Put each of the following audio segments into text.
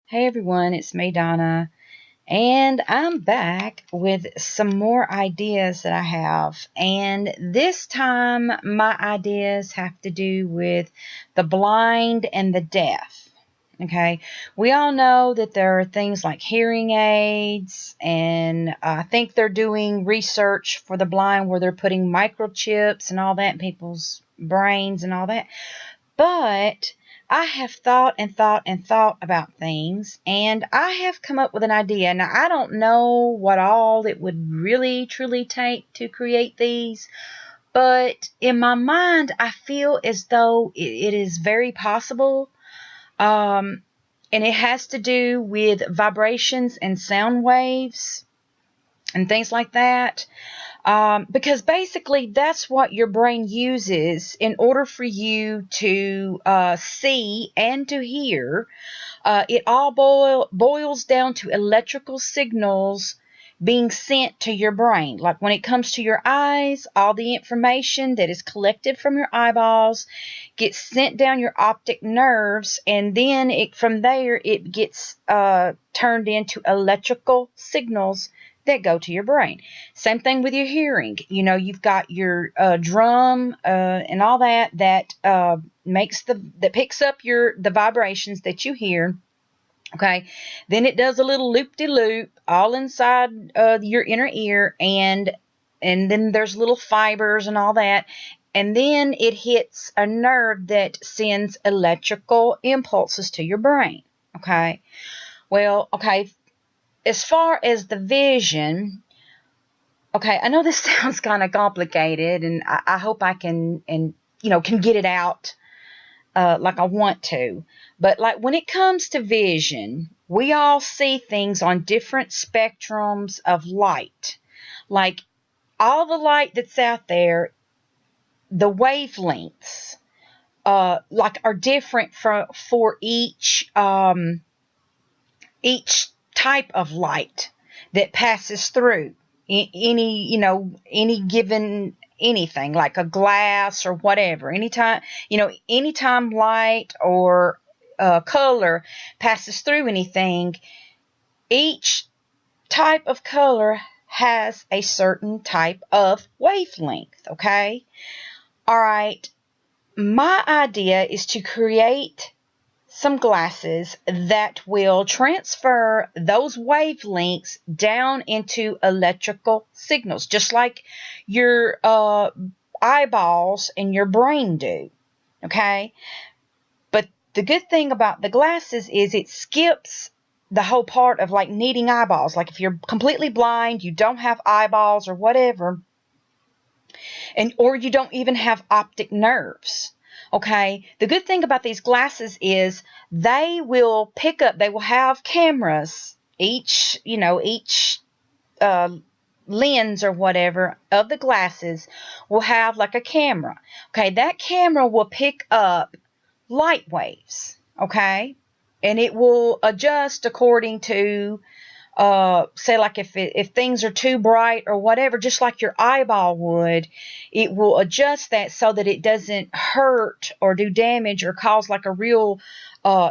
Hey everyone, it's me, Donna, and I'm back with some more ideas that I have. And this time, my ideas have to do with the blind and the deaf. Okay, we all know that there are things like hearing aids, and I think they're doing research for the blind where they're putting microchips and all that in people's brains and all that. But I have thought and thought and thought about things, and I have come up with an idea. Now, I don't know what all it would really truly take to create these, but in my mind, I feel as though it is very possible. Um, and it has to do with vibrations and sound waves and things like that. Because basically that's what your brain uses in order for you to see and to hear. It all boils down to electrical signals being sent to your brain. Like when it comes to your eyes, all the information that is collected from your eyeballs gets sent down your optic nerves, and then from there it gets turned into electrical signals that go to your brain. Same thing with your hearing. You know, you've got your drum and all that that picks up the vibrations that you hear. Okay, then it does a little loop-de-loop all inside your inner ear, and then there's little fibers and all that, and then it hits a nerve that sends electrical impulses to your brain. Okay, well, okay, as far as the vision, okay, I know this sounds kind of complicated, and I hope I can get it out like I want to. But like when it comes to vision, we all see things on different spectrums of light. Like all the light that's out there, the wavelengths like are different for each type of light that passes through any given anything like a glass or whatever. Anytime light or color passes through anything, each type of color has a certain type of wavelength. Okay, all right, my idea is to create some glasses that will transfer those wavelengths down into electrical signals, just like your eyeballs and your brain do. Okay? But the good thing about the glasses is it skips the whole part of like needing eyeballs. Like if you're completely blind, you don't have eyeballs or whatever, or you don't even have optic nerves. Okay, the good thing about these glasses is they will have cameras. Each lens or whatever of the glasses will have like a camera. Okay, that camera will pick up light waves. Okay, and it will adjust according to say like if things are too bright or whatever, just like your eyeball would, it will adjust that so that it doesn't hurt or do damage or cause like a real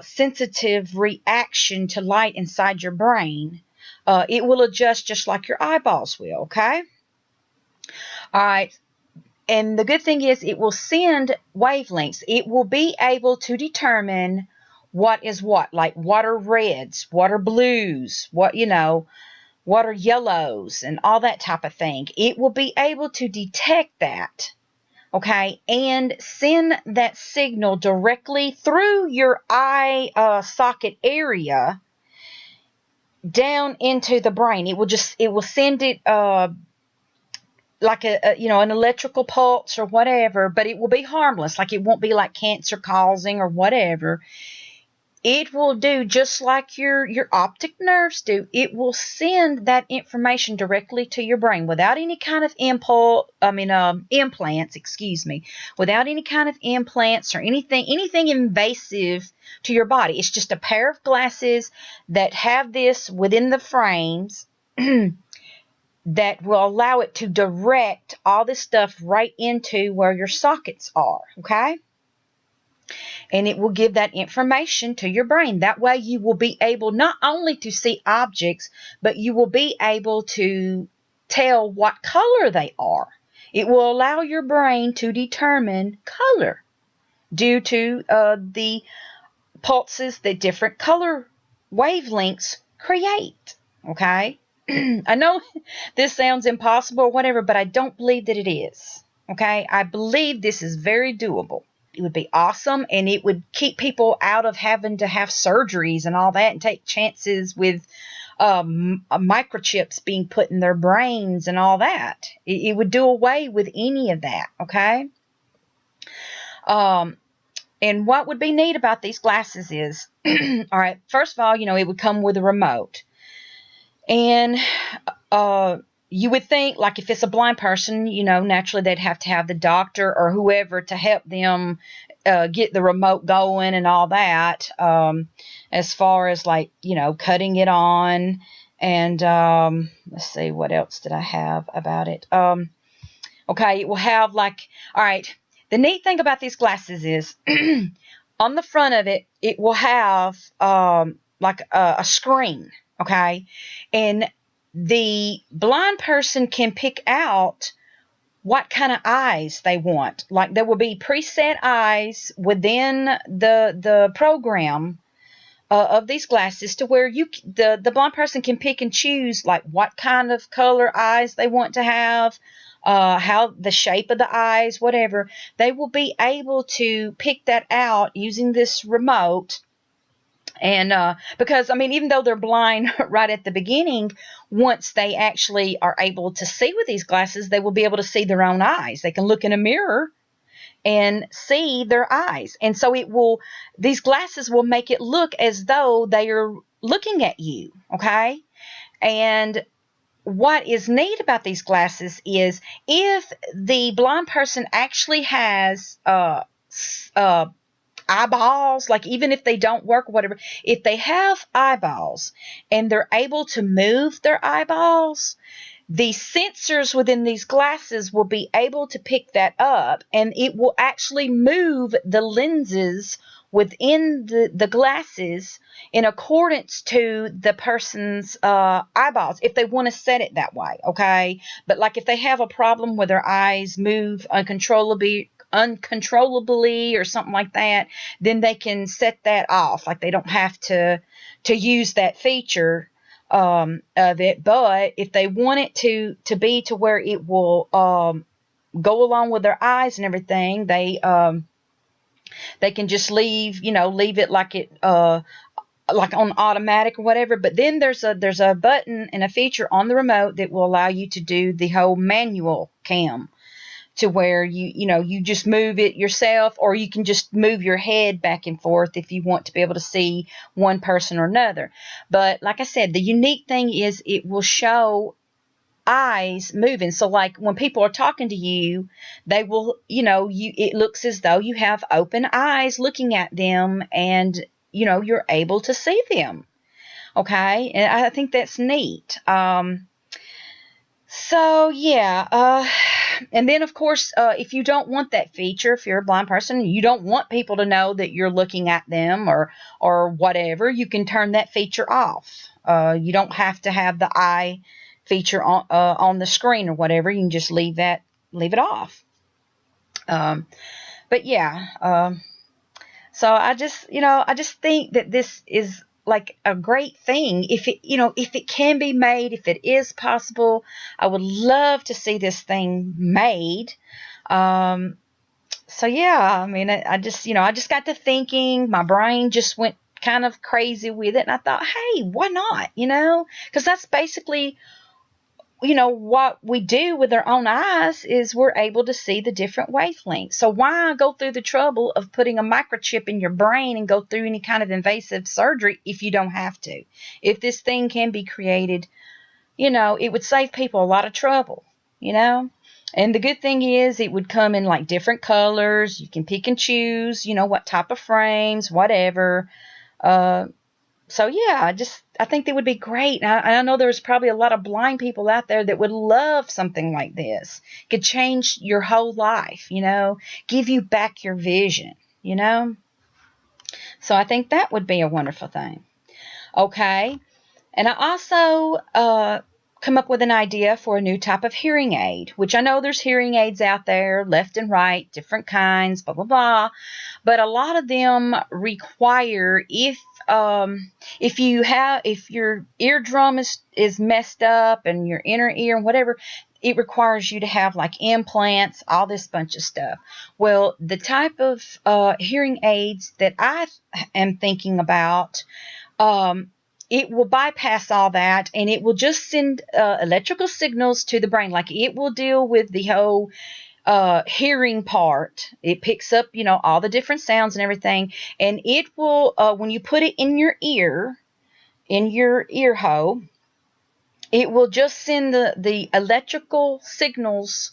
sensitive reaction to light inside your brain. It will adjust just like your eyeballs will. Okay. All right. And the good thing is it will send wavelengths. It will be able to determine what is what, like what are reds, what are blues, what are yellows, and all that type of thing. It will be able to detect that, okay, and send that signal directly through your eye socket area down into the brain. It will send it like an electrical pulse or whatever, but it will be harmless. Like it won't be like cancer causing or whatever. It will do just like your optic nerves do. It will send that information directly to your brain without any kind of implants, without any kind of implants or anything invasive to your body. It's just a pair of glasses that have this within the frames that will allow it to direct all this stuff right into where your sockets are, okay? and it will give that information to your brain. That way you will be able not only to see objects, but you will be able to tell what color they are. It will allow your brain to determine color due to the pulses that different color wavelengths create. Okay? I know this sounds impossible or whatever, but I don't believe that it is. Okay? I believe this is very doable. It would be awesome, and it would keep people out of having to have surgeries and all that and take chances with microchips being put in their brains and all that. It would do away with any of that. Okay? And what would be neat about these glasses is, all right, first of all, it would come with a remote. And you would think, like, if it's a blind person, naturally they'd have to have the doctor or whoever to help them get the remote going and all that, as far as, like, cutting it on. And let's see, what else did I have about it? Okay, it will have, like, all right, the neat thing about these glasses is on the front of it, it will have like a screen, okay? And the blind person can pick out what kind of eyes they want. Like, there will be preset eyes within the program of these glasses, to where the blind person can pick and choose, like, what kind of color eyes they want to have, how the shape of the eyes, whatever. They will be able to pick that out using this remote. And because, even though they're blind right at the beginning, once they actually are able to see with these glasses, they will be able to see their own eyes. They can look in a mirror and see their eyes. And so these glasses will make it look as though they are looking at you, okay? And what is neat about these glasses is, if the blind person actually has eyeballs, like, even if they don't work or whatever, if they have eyeballs and they're able to move their eyeballs, the sensors within these glasses will be able to pick that up, and it will actually move the lenses within the glasses in accordance to the person's eyeballs, if they want to set it that way, okay? But, like, if they have a problem where their eyes move uncontrollably or something like that, then they can set that off. Like, they don't have to use that feature of it. But if they want it to be to where it will go along with their eyes and everything, they can just leave it like it like on automatic or whatever. But then there's a button and a feature on the remote that will allow you to do the whole manual cam, to where you just move it yourself, or you can just move your head back and forth if you want to be able to see one person or another. But like I said, the unique thing is it will show eyes moving. So, like, when people are talking to you, they will, it looks as though you have open eyes looking at them, and you're able to see them. Okay, and I think that's neat. So yeah, and then, of course, if you don't want that feature, if you're a blind person, you don't want people to know that you're looking at them or whatever, you can turn that feature off. You don't have to have the eye feature on the screen or whatever. You can just leave it off. But yeah, so I just think that this is like a great thing. If it can be made, if it is possible, I would love to see this thing made. So yeah, I just got to thinking, my brain just went kind of crazy with it, and I thought, hey, why not? Because that's basically what we do with our own eyes, is we're able to see the different wavelengths. So why go through the trouble of putting a microchip in your brain and go through any kind of invasive surgery if you don't have to? If this thing can be created, it would save people a lot of trouble, And the good thing is, it would come in like different colors. You can pick and choose, what type of frames, whatever. So yeah, I think they would be great. I know there's probably a lot of blind people out there that would love something like this. Could change your whole life, give you back your vision, So I think that would be a wonderful thing. Okay. And I also come up with an idea for a new type of hearing aid, which I know there's hearing aids out there, left and right, different kinds, blah, blah, blah. But a lot of them require, if your eardrum is messed up and your inner ear and whatever, it requires you to have like implants, all this bunch of stuff. Well, the type of hearing aids that I am thinking about, it will bypass all that, and it will just send electrical signals to the brain. Like, it will deal with the whole hearing part. It picks up, all the different sounds and everything, and it will, when you put it in your ear hole, it will just send the electrical signals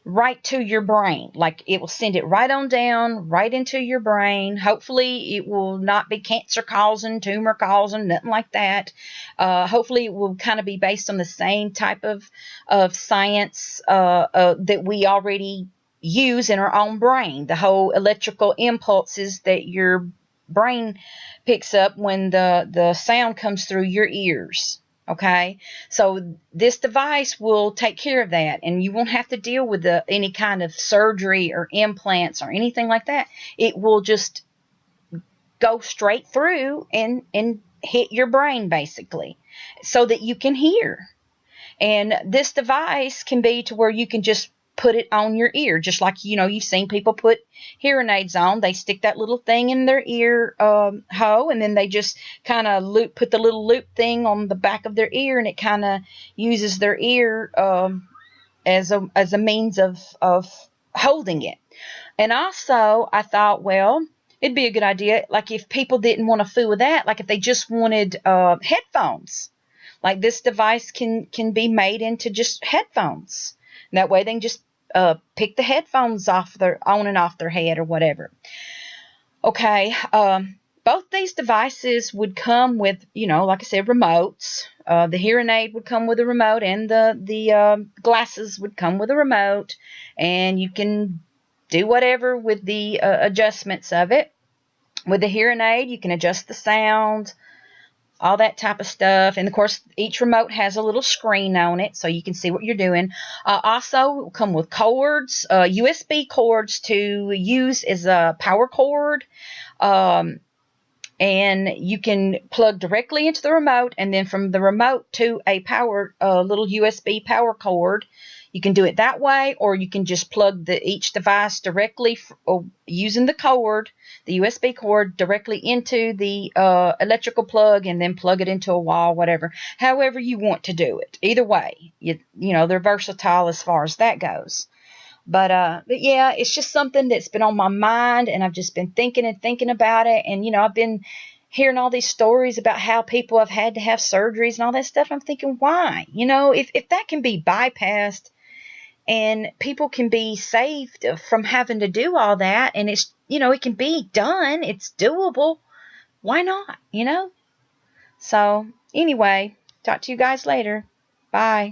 right to your brain. Like, it will send it right on down, right into your brain. Hopefully it will not be cancer causing, tumor causing, nothing like that. Hopefully it will kind of be based on the same type of science that we already use in our own brain. The whole electrical impulses that your brain picks up when the sound comes through your ears. Okay, so this device will take care of that, and you won't have to deal with any kind of surgery or implants or anything like that. It will just go straight through and hit your brain, basically, so that you can hear. And this device can be to where you can just put it on your ear, just like, you've seen people put hearing aids on. They stick that little thing in their ear hole, and then they just kind of put the little loop thing on the back of their ear, and it kind of uses their ear as a means of holding it. And also, I thought, well, it'd be a good idea, like, if people didn't want to fool with that, like if they just wanted headphones, like, this device can be made into just headphones. And that way they can just pick the headphones on and off their head or whatever. Okay, both these devices would come with, like I said, remotes. The hearing aid would come with a remote, and the glasses would come with a remote, and you can do whatever with the adjustments of it. With the hearing aid, you can adjust the sound, all that type of stuff. And of course, each remote has a little screen on it, so you can see what you're doing. Also, come with cords, USB cords to use as a power cord. And you can plug directly into the remote, and then from the remote to a little USB power cord. You can do it that way, or you can just plug each device directly using the cord, the USB cord, directly into the electrical plug, and then plug it into a wall, whatever. However you want to do it. Either way, they're versatile as far as that goes. But yeah, it's just something that's been on my mind, and I've just been thinking about it. And, I've been hearing all these stories about how people have had to have surgeries and all that stuff. I'm thinking, why? If that can be bypassed, and people can be saved from having to do all that, and it's, it can be done, it's doable, why not, So, anyway, talk to you guys later. Bye.